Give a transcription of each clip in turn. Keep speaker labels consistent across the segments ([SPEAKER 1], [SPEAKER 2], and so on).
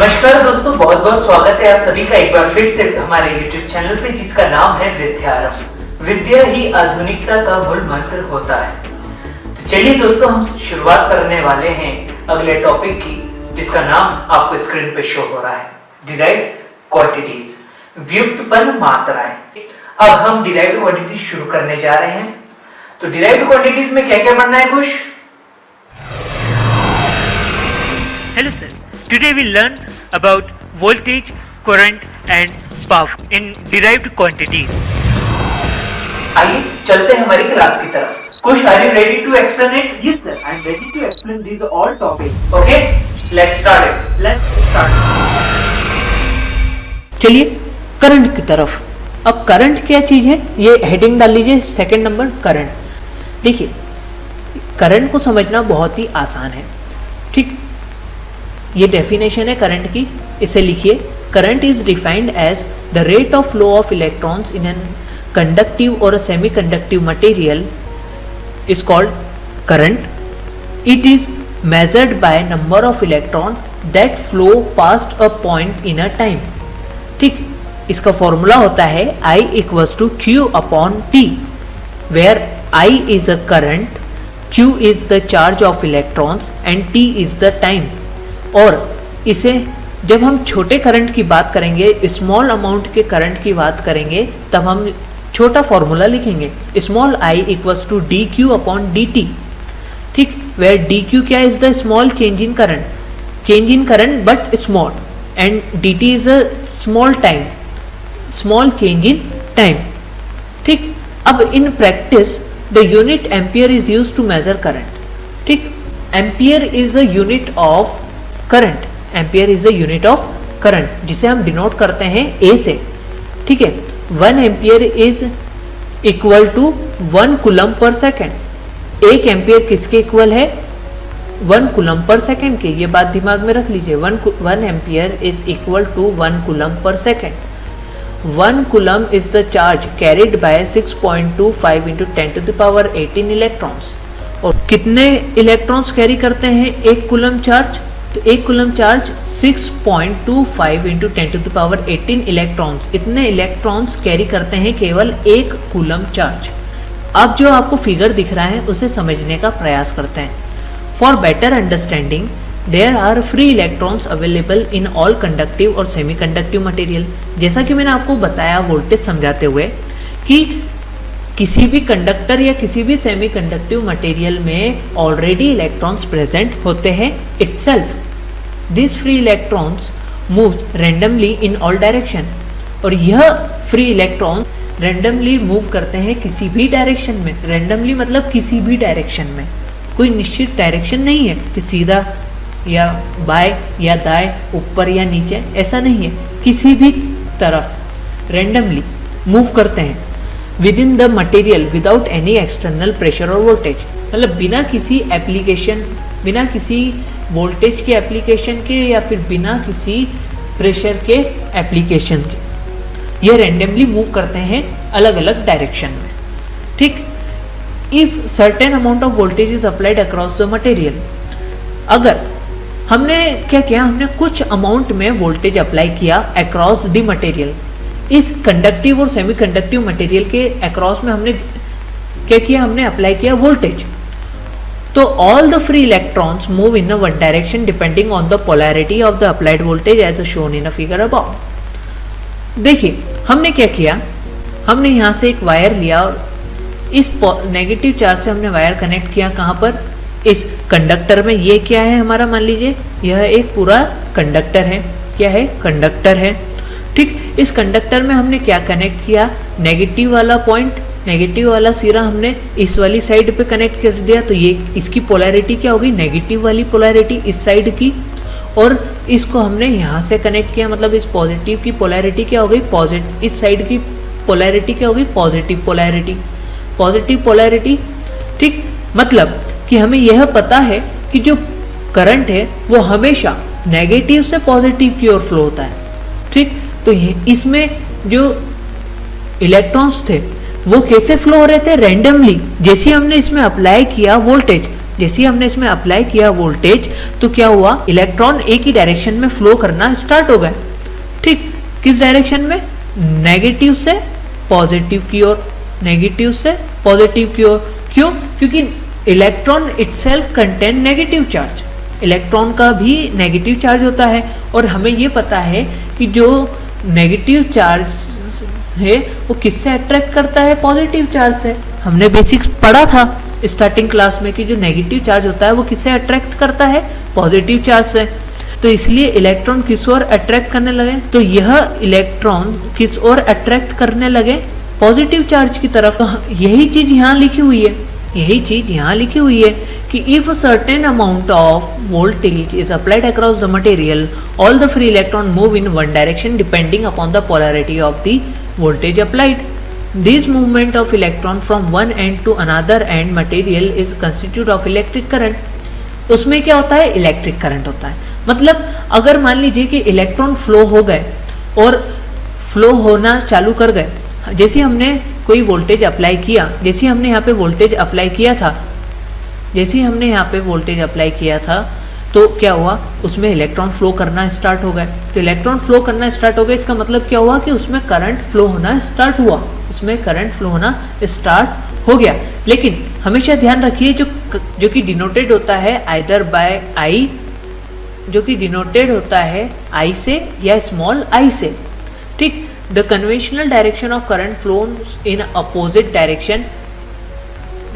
[SPEAKER 1] नमस्कार दोस्तों, बहुत बहुत स्वागत है आप सभी का एक बार फिर से हमारे YouTube चैनल पे, जिसका नाम है विद्यारंभ। विद्या ही आधुनिकता का मूल मंत्र होता है। तो चलिए दोस्तों, हम शुरुआत करने वाले हैं अगले टॉपिक की, जिसका नाम आपको स्क्रीन पे शो हो रहा है, डिराइव्ड क्वांटिटीज, व्युत्पन्न मात्राएं। अब हम डिराइव्ड क्वांटिटीज शुरू करने जा रहे हैं। तो डिराइव्ड क्वांटिटीज में क्या क्या पढ़ना है कुछ?
[SPEAKER 2] Hello sir, today we learn about voltage, current and power in derived quantities.
[SPEAKER 1] आइए चलते हैं हमारी क्लास की तरफ। कुश, are you ready to explain it?
[SPEAKER 2] Yes sir, I am ready to explain these all topics.
[SPEAKER 1] Okay, let's start it.
[SPEAKER 2] Let's start.
[SPEAKER 3] चलिए current की तरफ। अब करंट क्या चीज है, ये हेडिंग डाल लीजिए, सेकंड नंबर करंट। देखिए, करंट को समझना बहुत ही आसान है, ठीक। ये डेफिनेशन है करंट की, इसे लिखिए। Current is defined as the rate of flow of electrons in an conductive और semi conductive material is called current. It is measured by number of electron that flow past a point in a time, ठीक। इसका formula होता है I equals to Q upon T, where I is a current, Q is the charge of electrons and T is the time. और इसे जब हम छोटे current की बात करेंगे, स्मॉल अमाउंट के करंट की बात करेंगे, तब हम छोटा फॉर्मूला लिखेंगे, small I equals to D Q upon D T, ठीक। वेयर डी क्यू क्या is the small change in current but small, and D T is a small change in time, ठीक। अब in practice the unit ampere is used to measure current, ठीक। Ampere is a unit of current, ampere is the unit of current, जिसे हम denote करते हैं ए से, ठीक है। 1 ampere is equal to 1 coulomb per second. 1 ampere किसके equal है? 1 कूलम पर सेकेंड के। ये बात दिमाग में रख लीजिए, 1 ampere is equal to 1 coulomb per second. 1 coulomb is the charge carried by 6.25 into 10 to the power 18 electrons. और कितने इलेक्ट्रॉन्स कैरी करते हैं 1 कूलम चार्ज? तो 1 coulomb charge 6.25 into 10 to the power 18 electrons, इतने इलेक्ट्रॉन्स कैरी करते हैं केवल 1 coulomb charge. अब जो आपको फिगर दिख रहा है उसे समझने का प्रयास करते हैं। For better understanding, there are free electrons available in all conductive और सेमी कंडक्टिव मटेरियल। जैसा कि मैंने आपको बताया वोल्टेज समझाते हुए कि किसी भी कंडक्टर या किसी भी सेमी कंडक्टिव मटेरियल में ऑलरेडी इलेक्ट्रॉन्स प्रेजेंट होते हैं itself. This free electrons moves randomly in all direction, और यह फ्री इलेक्ट्रॉन रैंडमली मूव करते हैं किसी भी डायरेक्शन में। रैंडमली मतलब किसी भी डायरेक्शन में, कोई निश्चित डायरेक्शन नहीं है कि सीधा या बाएं या दाएं, ऊपर या नीचे, ऐसा नहीं है। किसी भी तरफ रैंडमली मूव करते हैं with in the material without any external pressure और वोल्टेज, मतलब बिना किसी एप्लीकेशन, बिना किसी वोल्टेज के एप्लीकेशन के या फिर बिना किसी प्रेशर के एप्लीकेशन के, ये रैंडमली मूव करते हैं अलग अलग डायरेक्शन में, ठीक। If certain amount of voltage is applied across the material, अगर हमने क्या किया, हमने कुछ अमाउंट में वोल्टेज अप्लाई किया अक्रॉस द मटेरियल, इस कंडक्टिव और सेमी कंडक्टिव मटेरियल के अक्रॉस में हमने क्या किया, हमने अप्लाई किया वोल्टेज। तो all the free electrons move in one direction depending on the polarity of the applied voltage as shown in a figure above. देखिए हमने क्या किया, हमने यहाँ से एक वायर लिया और इस नेगेटिव चार्ज से हमने वायर कनेक्ट किया। कहाँ पर? इस कंडक्टर में। ये क्या है हमारा, मान लीजिए यह एक पूरा कंडक्टर है। क्या है? कंडक्टर है, ठीक। इस कंडक्टर में हमने क्या कनेक्ट किया, नेगेटिव वाला पॉइंट, नेगेटिव वाला सिरा हमने इस वाली साइड पे कनेक्ट कर दिया। तो ये इसकी पोलैरिटी क्या होगी, नेगेटिव वाली पोलैरिटी इस साइड की, और इसको हमने यहाँ से कनेक्ट किया, मतलब इस पॉजिटिव की पोलैरिटी क्या हो गई, पॉजिटिव, इस साइड की पोलैरिटी क्या होगी, पॉजिटिव पोलैरिटी, ठीक। मतलब कि हमें यह पता है कि जो करंट है वो हमेशा नेगेटिव से पॉजिटिव की ओर फ्लो होता है, ठीक। तो इसमें जो इलेक्ट्रॉन्स थे वो कैसे फ्लो हो रहे थे, रैंडमली। जैसे हमने इसमें अप्लाई किया वोल्टेज, जैसे ही हमने इसमें अप्लाई किया वोल्टेज, तो क्या हुआ, इलेक्ट्रॉन एक ही डायरेक्शन में फ्लो करना स्टार्ट हो गए। ठीक, किस डायरेक्शन में, नेगेटिव से पॉजिटिव की ओर, नेगेटिव से पॉजिटिव की ओर। क्यों, क्योंकि electron itself contain negative charge, electron का भी नेगेटिव चार्ज होता है, और हमें ये पता है कि जो नेगेटिव चार्ज है वो किससे अट्रैक्ट करता है, पॉजिटिव चार्ज से। हमने बेसिक्स पढ़ा था स्टार्टिंग क्लास में कि जो नेगेटिव चार्ज होता है वो किससे अट्रैक्ट करता है, पॉजिटिव चार्ज से। तो इसलिए इलेक्ट्रॉन किस ओर अट्रैक्ट करने लगे, तो यह इलेक्ट्रॉन किस ओर अट्रैक्ट करने लगे, पॉजिटिव चार्ज की तरफ। यही चीज यहाँ लिखी हुई है, यही चीज यहाँ लिखी हुई है कि if a certain amount of voltage is applied across the material, all the free electron move in one direction depending upon the polarity of the voltage applied. This movement of electron from one end to another end material is constitute of electric current. उसमें क्या होता है, electric current होता है। मतलब अगर मान लीजिए कि इलेक्ट्रॉन फ्लो हो गए और फ्लो होना चालू कर गए, जैसे हमने कोई वोल्टेज अप्लाई किया, जैसे हमने यहाँ पे वोल्टेज अप्लाई किया था, जैसे हमने यहाँ पे वोल्टेज अप्लाई किया था, तो क्या हुआ, उसमें इलेक्ट्रॉन फ्लो करना स्टार्ट हो गए। तो इलेक्ट्रॉन फ्लो करना स्टार्ट हो गए, इसका मतलब क्या हुआ कि उसमें करंट फ्लो होना स्टार्ट हुआ, उसमें करंट फ्लो होना स्टार्ट हो गया। लेकिन हमेशा ध्यान रखिए जो कि डिनोटेड होता है आइदर बाय आई, जो कि डिनोटेड होता है आई से या स्मॉल आई से। ठीक, the conventional direction of current flows in opposite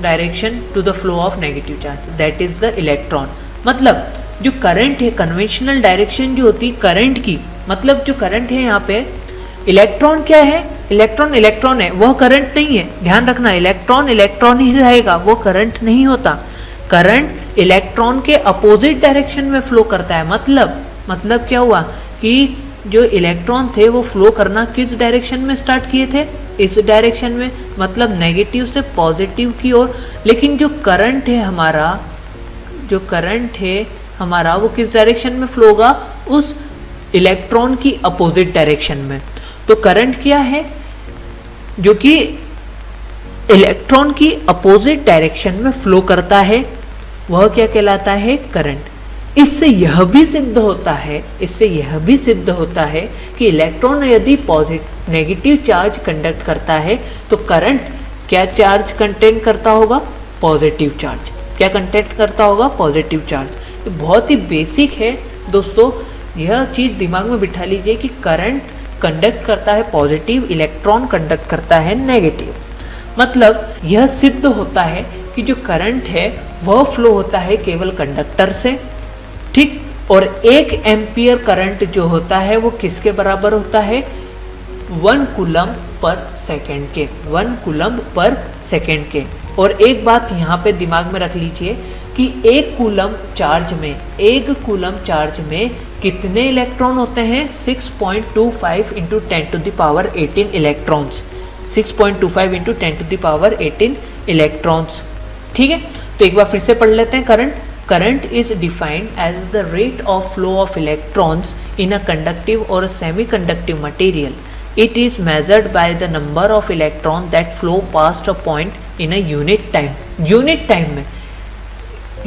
[SPEAKER 3] direction to the flow of negative charge, that is the electron. मतलब जो करंट है, कन्वेंशनल डायरेक्शन जो होती है करंट की, मतलब जो करंट है यहाँ पे, इलेक्ट्रॉन क्या है, इलेक्ट्रॉन इलेक्ट्रॉन है, वह करंट नहीं है। ध्यान रखना, इलेक्ट्रॉन इलेक्ट्रॉन ही रहेगा, वो करंट नहीं होता। करंट इलेक्ट्रॉन के अपोजिट डायरेक्शन में फ्लो करता है। मतलब क्या हुआ कि जो इलेक्ट्रॉन थे वो फ्लो करना किस डायरेक्शन में स्टार्ट किए थे, इस डायरेक्शन में, मतलब नेगेटिव से पॉजिटिव की ओर। लेकिन जो करंट है हमारा, जो करंट है हमारा, वो किस डायरेक्शन में फ्लो होगा, उस इलेक्ट्रॉन की अपोजिट डायरेक्शन में। तो करंट क्या है, जो कि इलेक्ट्रॉन की अपोजिट डायरेक्शन में फ्लो करता है, वह क्या कहलाता है, करंट। इससे यह भी सिद्ध होता है, इससे यह भी सिद्ध होता है कि इलेक्ट्रॉन यदि पॉजिटिव नेगेटिव चार्ज कंडक्ट करता है तो करंट क्या चार्ज कंटेन करता होगा, पॉजिटिव चार्ज। क्या कंटेंट करता होगा, पॉजिटिव चार्ज। तो बहुत ही बेसिक है दोस्तों, यह चीज दिमाग में बिठा लीजिए कि करंट कंडक्ट करता है पॉजिटिव, इलेक्ट्रॉन कंडक्ट करता है नेगेटिव। मतलब यह सिद्ध होता है कि जो करंट है वह फ्लो होता है केवल कंडक्टर से। ठीक, और 1 एम्पियर करंट जो होता है वो किसके बराबर होता है, 1 कूलम पर सेकेंड के, 1 कूलम पर सेकेंड के। और एक बात यहाँ पे दिमाग में रख लीजिए कि 1 कूलम चार्ज में कितने इलेक्ट्रॉन होते हैं, 6.25 into 10 to the power 18 electrons, 6.25 into 10 to the power 18 electrons. ठीक है, तो एक बार फिर से पढ़ लेते हैं। Current is defined as the rate of flow of electrons in a conductive और semi conductive material. It is measured by the number of electron that flow past a point in a unit time. Unit time में,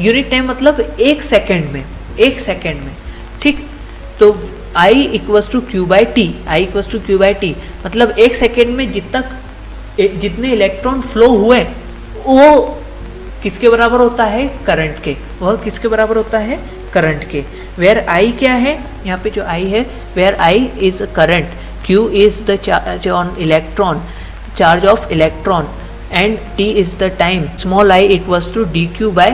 [SPEAKER 3] unit time मतलब 1 second में, 1 second में। ठीक, तो I equals to Q by T, I equals to Q by T, मतलब 1 second में जितने electron flow हुए वो किसके बराबर होता है, करंट के। वह किसके बराबर होता है, करंट के। वेयर I क्या है, यहाँ पे जो I है, where I is current, Q is the charge on electron, charge of electron, and T is the time. Small I equals to dq by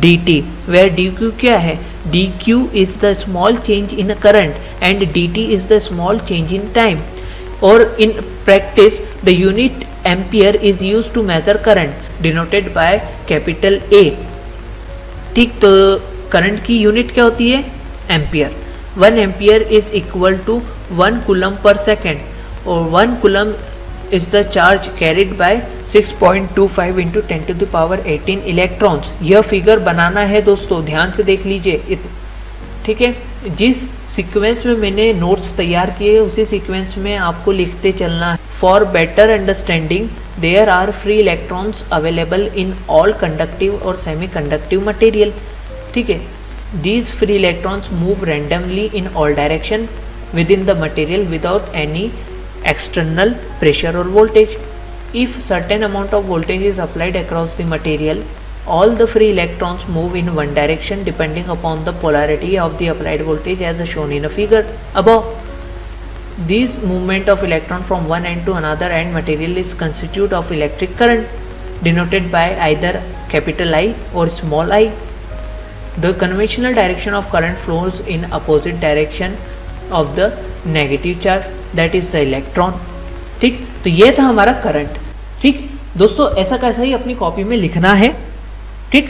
[SPEAKER 3] dt, where dq क्या है, dq is the small change in current and dt is the small change in time. Or in practice, the unit ampere is used to measure current, denoted by capital A. ठीक, तो current की unit क्या होती है, ampere. 1 ampere is equal to 1 coulomb per second, और 1 coulomb is the charge carried by 6.25 into 10 to the power 18 electrons. यह figure बनाना है दोस्तों, ध्यान से देख लीजिए। ठीक है, जिस सीक्वेंस में मैंने नोट्स तैयार किए उसी सीक्वेंस में आपको लिखते चलना है। For better understanding there are free electrons available in all conductive और सेमी कंडक्टिव मटेरियल। ठीक है, these free electrons move randomly in all direction within the material without any external pressure or voltage. If certain amount of voltage is applied across the material, all the free electrons move in one direction depending upon the polarity of the applied voltage as shown in a figure above. These movement of electron from one end to another end material is constitute of electric current denoted by either capital I or small I. The conventional direction of current flows in opposite direction of the negative charge that is the electron. ठीक, तो ये था हमारा current. ठीक दोस्तों, ऐसा कैसा ही अपनी कॉपी में लिखना है। ठीक।